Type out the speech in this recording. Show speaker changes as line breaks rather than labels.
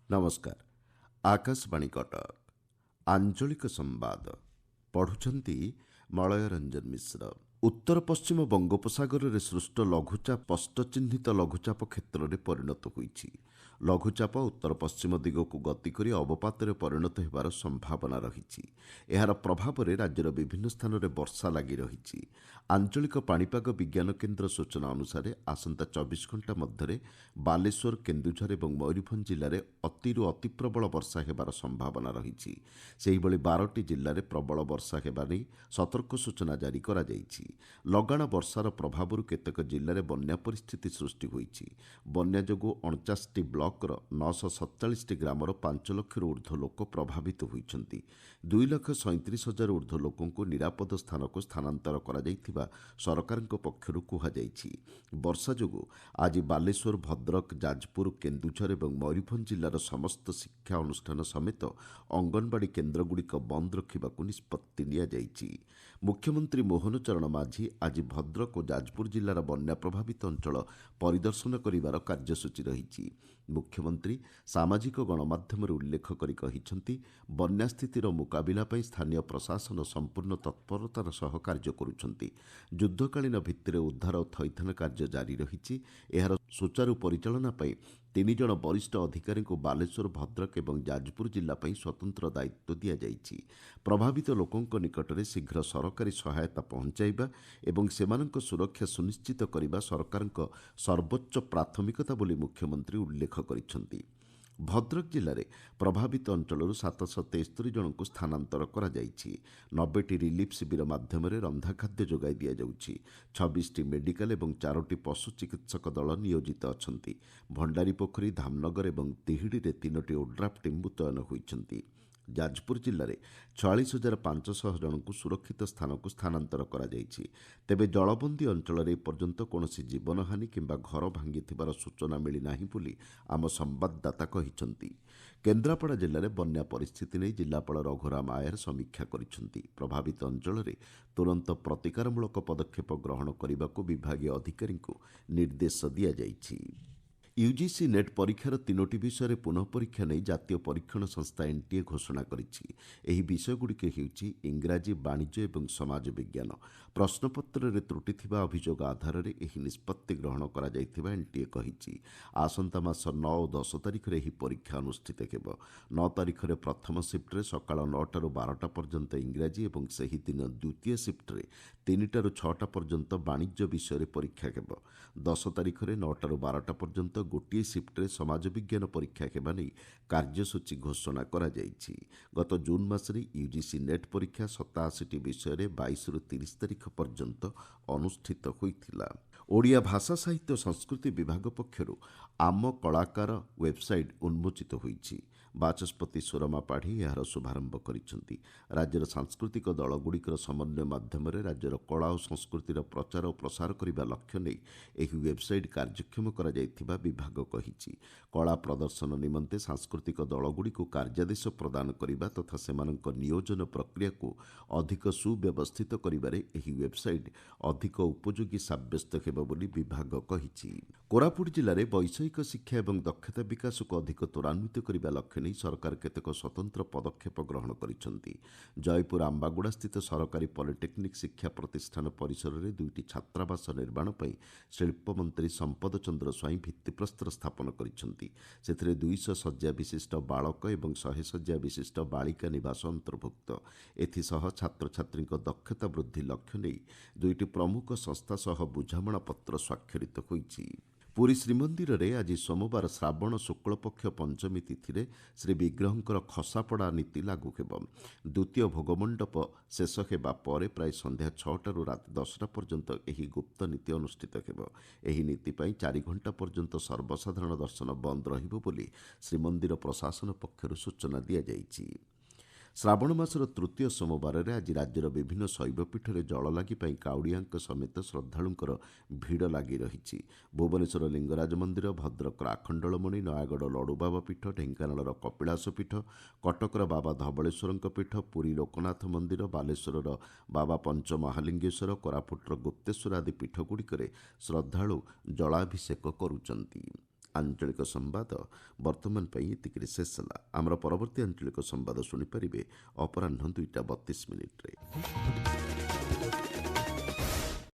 ନମସ୍କାର। ଆକାଶବାଣୀ କଟକ ଆଞ୍ଚଳିକ ସମ୍ବାଦ ପଢ଼ୁଛନ୍ତି ମଳୟ ରଞ୍ଜନ ମିଶ୍ର। ଉତ୍ତର ପଶ୍ଚିମ ବଙ୍ଗୋପସାଗରରେ ସୃଷ୍ଟ ଲଘୁଚାପ ସ୍ପଷ୍ଟ ଚିହ୍ନିତ ଲଘୁଚାପ କ୍ଷେତ୍ରରେ ପରିଣତ ହୋଇଛି। ଲଘୁଚାପ ଉତ୍ତର ପଶ୍ଚିମ ଦିଗକୁ ଗତି କରି ଅବପାତରେ ପରିଣତ ହେବାର ସମ୍ଭାବନା ରହିଛି। ଏହାର ପ୍ରଭାବରେ ରାଜ୍ୟର ବିଭିନ୍ନ ସ୍ଥାନରେ ବର୍ଷା ଲାଗି ରହିଛି। ଆଞ୍ଚଳିକ ପାଣିପାଗ ବିଜ୍ଞାନ କେନ୍ଦ୍ର ସୂଚନା ଅନୁସାରେ ଆସନ୍ତା 24 ଘଣ୍ଟା ମଧ୍ୟରେ ବାଲେଶ୍ୱର, କେନ୍ଦୁଝର ଏବଂ ମୟୂରଭଞ୍ଜ ଜିଲ୍ଲାରେ ଅତିରୁ ଅତି ପ୍ରବଳ ବର୍ଷା ହେବାର ସମ୍ଭାବନା ରହିଛି। ସେହିଭଳି 12ଟି ଜିଲ୍ଲାରେ ପ୍ରବଳ ବର୍ଷା ହେବା ନେଇ ସତର୍କ ସୂଚନା ଜାରି କରାଯାଇଛି। ଲଗାଣ ବର୍ଷାର ପ୍ରଭାବରୁ କେତେକ ଜିଲ୍ଲାରେ ବନ୍ୟା ପରିସ୍ଥିତି ସୃଷ୍ଟି ହୋଇଛି। ବନ୍ୟା ଯୋଗୁଁ 49ଟି ବ୍ଲକର 947ଟି ଗ୍ରାମର 5 ଲକ୍ଷରୁ ଉର୍ଦ୍ଧ୍ୱ ଲୋକ ପ୍ରଭାବିତ ହୋଇଛନ୍ତି। 2,37,000 ଉର୍ଦ୍ଧ୍ୱ ଲୋକଙ୍କୁ ନିରାପଦ ସ୍ଥାନକୁ ସ୍ଥାନାନ୍ତର କରାଯାଇଥିବା ସରକାରଙ୍କ ପକ୍ଷରୁ କୁହାଯାଇଛି। ବର୍ଷା ଯୋଗୁଁ ଆଜି ବାଲେଶ୍ୱର, ଭଦ୍ରକ, ଯାଜପୁର, କେନ୍ଦୁଝର ଏବଂ ମୟୂରଭଞ୍ଜ ଜିଲ୍ଲାର ସମସ୍ତ ଶିକ୍ଷା ଅନୁଷ୍ଠାନ ସମେତ ଅଙ୍ଗନବାଡି କେନ୍ଦ୍ରଗୁଡ଼ିକ ବନ୍ଦ ରଖିବାକୁ ନିଷ୍ପତ୍ତି ନିଆଯାଇଛି। ମୁଖ୍ୟମନ୍ତ୍ରୀ ମୋହନ ଚରଣ ମାଝୀ ଆଜି ଭଦ୍ରକ ଓ ଯାଜପୁର ଜିଲ୍ଲାର ବନ୍ୟା ପ୍ରଭାବିତ ଅଞ୍ଚଳ ପରିଦର୍ଶନ କରିବାର କାର୍ଯ୍ୟସୂଚୀ ରହିଛି। ମୁଖ୍ୟମନ୍ତ୍ରୀ ସାମାଜିକ ଗଣମାଧ୍ୟମରେ ଉଲ୍ଲେଖ କରି କହିଛନ୍ତି, ବନ୍ୟା ସ୍ଥିତିର ମୁକାବିଲା ପାଇଁ ସ୍ଥାନୀୟ ପ୍ରଶାସନ ସମ୍ପୂର୍ଣ୍ଣ ତତ୍ପରତାର ସହ କାର୍ଯ୍ୟ କରୁଛନ୍ତି। ଯୁଦ୍ଧକାଳୀନ ଭିତ୍ତିରେ ଉଦ୍ଧାର ଓ ଥଇଥାନ କାର୍ଯ୍ୟ ଜାରି ରହିଛି। ଏହାର ସୁଚାରୁ ପରିଚାଳନା ପାଇଁ 3 ଜଣ ବରିଷ୍ଠ ଅଧିକାରୀଙ୍କୁ ବାଲେଶ୍ୱର, ଭଦ୍ରକ ଏବଂ ଯାଜପୁର ଜିଲ୍ଲା ପାଇଁ ସ୍ୱତନ୍ତ୍ର ଦାୟିତ୍ୱ ଦିଆଯାଇଛି। ପ୍ରଭାବିତ ଲୋକଙ୍କ ନିକଟରେ ଶୀଘ୍ର ସରକାରୀ ସହାୟତା ପହଞ୍ଚାଇବା ଏବଂ ସେମାନଙ୍କ ସୁରକ୍ଷା ସୁନିଶ୍ଚିତ କରିବା ସରକାରଙ୍କ ସର୍ବୋଚ୍ଚ ପ୍ରାଥମିକତା ବୋଲି ମୁଖ୍ୟମନ୍ତ୍ରୀ ଉଲ୍ଲେଖ କରିଛନ୍ତି। ଭଦ୍ରକ ଜିଲ୍ଲାରେ ପ୍ରଭାବିତ ଅଞ୍ଚଳରୁ 773 ଜଣଙ୍କୁ ସ୍ଥାନାନ୍ତର କରାଯାଇଛି। 90ଟି ରିଲିଫ୍ ଶିବିର ମାଧ୍ୟମରେ ରନ୍ଧାଖାଦ୍ୟ ଯୋଗାଇ ଦିଆଯାଉଛି। 26ଟି ମେଡିକାଲ ଏବଂ 4ଟି ପଶୁ ଚିକିତ୍ସକ ଦଳ ନିୟୋଜିତ ଅଛନ୍ତି। ଭଣ୍ଡାରୀପୋଖରୀ, ଧାମନଗର ଏବଂ ତିହିଡ଼ିରେ 3ଟି ଓଡ୍ରାଫ୍ ଟିମ୍ ମୁତୟନ ହୋଇଛନ୍ତି। ଯାଜପୁର ଜିଲ୍ଲାରେ 46,500 ଜଣଙ୍କୁ ସୁରକ୍ଷିତ ସ୍ଥାନକୁ ସ୍ଥାନାନ୍ତର କରାଯାଇଛି। ତେବେ ଜଳବନ୍ଦୀ ଅଞ୍ଚଳରେ ଏପର୍ଯ୍ୟନ୍ତ କୌଣସି ଜୀବନହାନୀ କିମ୍ବା ଘର ଭାଙ୍ଗିଥିବାର ସୂଚନା ମିଳିନାହିଁ ବୋଲି ଆମ ସମ୍ବାଦଦାତା କହିଛନ୍ତି। କେନ୍ଦ୍ରାପଡ଼ା ଜିଲ୍ଲାରେ ବନ୍ୟା ପରିସ୍ଥିତି ନେଇ ଜିଲ୍ଲାପାଳ ରଘୁରାମ ଆୟାର ସମୀକ୍ଷା କରିଛନ୍ତି। ପ୍ରଭାବିତ ଅଞ୍ଚଳରେ ତୁରନ୍ତ ପ୍ରତିକାରମୂଳକ ପଦକ୍ଷେପ ଗ୍ରହଣ କରିବାକୁ ବିଭାଗୀୟ ଅଧିକାରୀଙ୍କୁ ନିର୍ଦ୍ଦେଶ ଦିଆଯାଇଛି। ୟୁଜିସି ନେଟ୍ ପରୀକ୍ଷାର 3ଟି ବିଷୟରେ ପୁନଃ ପରୀକ୍ଷା ନେଇ ଜାତୀୟ ପରୀକ୍ଷଣ ସଂସ୍ଥା ଏନ୍ଟିଏ ଘୋଷଣା କରିଛି। ଏହି ବିଷୟଗୁଡ଼ିକ ହେଉଛି ଇଂରାଜୀ, ବାଣିଜ୍ୟ ଏବଂ ସମାଜ ବିଜ୍ଞାନ। ପ୍ରଶ୍ନପତ୍ରରେ ତ୍ରୁଟି ଥିବା ଅଭିଯୋଗ ଆଧାରରେ ଏହି ନିଷ୍ପତ୍ତି ଗ୍ରହଣ କରାଯାଇଥିବା ଏନ୍ଟିଏ କହିଛି। ଆସନ୍ତା ମାସ 9 ଓ 10 ତାରିଖରେ ଏହି ପରୀକ୍ଷା ଅନୁଷ୍ଠିତ ହେବ। 9 ତାରିଖରେ ପ୍ରଥମ ସିଫ୍ଟରେ ସକାଳ 9ଟାରୁ 12ଟା ପର୍ଯ୍ୟନ୍ତ ଇଂରାଜୀ ଏବଂ ସେହିଦିନ ଦ୍ୱିତୀୟ ସିଫ୍ଟରେ 3ଟାରୁ 6ଟା ପର୍ଯ୍ୟନ୍ତ ବାଣିଜ୍ୟ ବିଷୟରେ ପରୀକ୍ଷା ହେବ। 10 ତାରିଖରେ 9ଟାରୁ 12ଟା ପର୍ଯ୍ୟନ୍ତ ଗୋଟିଏ ସିଫ୍ଟରେ ସମାଜ ବିଜ୍ଞାନ ପରୀକ୍ଷା ହେବା ନେଇ କାର୍ଯ୍ୟସୂଚୀ ଘୋଷଣା କରାଯାଇଛି। ଗତ ଜୁନ୍ ମାସରେ ୟୁଜିସି ନେଟ୍ ପରୀକ୍ଷା 87ଟି ବିଷୟରେ 22ରୁ 30 ତାରିଖ ପର୍ଯ୍ୟନ୍ତ ଅନୁଷ୍ଠିତ ହୋଇଥିଲା। ଓଡ଼ିଆ ଭାଷା ସାହିତ୍ୟ ସଂସ୍କୃତି ବିଭାଗ ପକ୍ଷରୁ ଆମ କଳାକାର ୱେବସାଇଟ୍ ଉନ୍ମୋଚିତ ହୋଇଛି। ବାଚସ୍ପତି ସୁରମା ପାଢ଼ୀ ଏହାର ଶୁଭାରମ୍ଭ କରିଛନ୍ତି। ରାଜ୍ୟର ସାଂସ୍କୃତିକ ଦଳଗୁଡ଼ିକର ସମନ୍ୱୟ ମାଧ୍ୟମରେ ରାଜ୍ୟର କଳା ଓ ସଂସ୍କୃତିର ପ୍ରଚାର ଓ ପ୍ରସାର କରିବା ଲକ୍ଷ୍ୟ ନେଇ ଏହି ୱେବସାଇଟ୍ କାର୍ଯ୍ୟକ୍ଷମ କରାଯାଇଥିବା ବିଭାଗ କହିଛି। କଳା ପ୍ରଦର୍ଶନ ନିମନ୍ତେ ସାଂସ୍କୃତିକ ଦଳଗୁଡ଼ିକୁ କାର୍ଯ୍ୟାଦେଶ ପ୍ରଦାନ କରିବା ତଥା ସେମାନଙ୍କ ନିୟୋଜନ ପ୍ରକ୍ରିୟାକୁ ଅଧିକ ସୁବ୍ୟବସ୍ଥିତ କରିବାରେ ଏହି ୱେବସାଇଟ୍ ଅଧିକ ଉପଯୋଗୀ ସାବ୍ୟସ୍ତ ହେବ ବୋଲି ବିଭାଗ କହିଛି। କୋରାପୁଟ ଜିଲ୍ଲାରେ ବୈଷୟିକ ଶିକ୍ଷା ଏବଂ ଦକ୍ଷତା ବିକାଶକୁ ଅଧିକ ତ୍ୱରାନ୍ୱିତ କରିବା ଲକ୍ଷ୍ୟ ନେଇ ସରକାର କେତେକ ସ୍ୱତନ୍ତ୍ର ପଦକ୍ଷେପ ଗ୍ରହଣ କରିଛନ୍ତି। ଜୟପୁର ଆମ୍ବାଗୁଡ଼ାସ୍ଥିତ ସରକାରୀ ପଲିଟେକ୍ନିକ୍ ଶିକ୍ଷା ପ୍ରତିଷ୍ଠାନ ପରିସରରେ 2ଟି ଛାତ୍ରାବାସ ନିର୍ମାଣ ପାଇଁ ଶିଳ୍ପମନ୍ତ୍ରୀ ସମ୍ପଦ ଚନ୍ଦ୍ର ସ୍ୱାଇଁ ଭିତ୍ତିପ୍ରସ୍ତର ସ୍ଥାପନ କରିଛନ୍ତି। ସେଥିରେ 200 ଶଯ୍ୟା ବିଶିଷ୍ଟ ବାଳକ ଏବଂ 100 ଶଯ୍ୟା ବିଶିଷ୍ଟ ବାଳିକା ନିବାସ ଅନ୍ତର୍ଭୁକ୍ତ। ଏଥିସହ ଛାତ୍ରଛାତ୍ରୀଙ୍କ ଦକ୍ଷତା ବୃଦ୍ଧି ଲକ୍ଷ୍ୟ ନେଇ 2ଟି ପ୍ରମୁଖ ସଂସ୍ଥା ସହ ବୁଝାମଣାପତ୍ର ସ୍ୱାକ୍ଷରିତ ହୋଇଛି। ପୁରୀ ଶ୍ରୀମନ୍ଦିରରେ ଆଜି ସୋମବାର ଶ୍ରାବଣ ଶୁକ୍ଳପକ୍ଷ ପଞ୍ଚମୀ ତିଥିରେ ଶ୍ରୀବିଗ୍ରହଙ୍କର ଖସାପଡ଼ା ନୀତି ଲାଗୁ ହେବ। ଦ୍ୱିତୀୟ ଭୋଗମଣ୍ଡପ ଶେଷ ହେବା ପରେ ପ୍ରାୟ ସନ୍ଧ୍ୟା 6ଟାରୁ ରାତି 10ଟା ପର୍ଯ୍ୟନ୍ତ ଏହି ଗୁପ୍ତ ନୀତି ଅନୁଷ୍ଠିତ ହେବ। ଏହି ନୀତି ପାଇଁ 4 ଘଣ୍ଟା ପର୍ଯ୍ୟନ୍ତ ସର୍ବସାଧାରଣ ଦର୍ଶନ ବନ୍ଦ ରହିବ ବୋଲି ଶ୍ରୀମନ୍ଦିର ପ୍ରଶାସନ ପକ୍ଷରୁ ସୂଚନା ଦିଆଯାଇଛି। ଶ୍ରାବଣ ମାସର ତୃତୀୟ ସୋମବାରରେ ଆଜି ରାଜ୍ୟର ବିଭିନ୍ନ ଶୈବପୀଠରେ ଜଳଲାଗି ପାଇଁ କାଉଡ଼ିଆଙ୍କ ସମେତ ଶ୍ରଦ୍ଧାଳୁଙ୍କର ଭିଡ଼ ଲାଗି ରହିଛି। ଭୁବନେଶ୍ୱର ଲିଙ୍ଗରାଜ ମନ୍ଦିର, ଭଦ୍ରକର ଆଖଣ୍ଡଳମଣି, ନୟାଗଡ଼ ଲଡ଼ୁବାବା ପୀଠ, ଢେଙ୍କାନାଳର କପିଳାସ ପୀଠ, କଟକର ବାବା ଧବଳେଶ୍ୱରଙ୍କ ପୀଠ, ପୁରୀ ଲୋକନାଥ ମନ୍ଦିର, ବାଲେଶ୍ୱରର ବାବା ପଞ୍ଚମହାଲିଙ୍ଗେଶ୍ୱର, କୋରାପୁଟର ଗୁପ୍ତେଶ୍ୱର ଆଦି ପୀଠଗୁଡ଼ିକରେ ଶ୍ରଦ୍ଧାଳୁ ଜଳାଭିଷେକ କରୁଛନ୍ତି। ଆଞ୍ଚଳିକ ସମ୍ବାଦ ବର୍ତ୍ତମାନ ପାଇଁ ଏତିକିରେ ଶେଷ ହେଲା। ଆମର ପରବର୍ତ୍ତୀ ଆଞ୍ଚଳିକ ସମ୍ବାଦ ଶୁଣିପାରିବେ ଅପରାହ୍ନ 2ଟା 32 ମିନିଟ୍ରେ।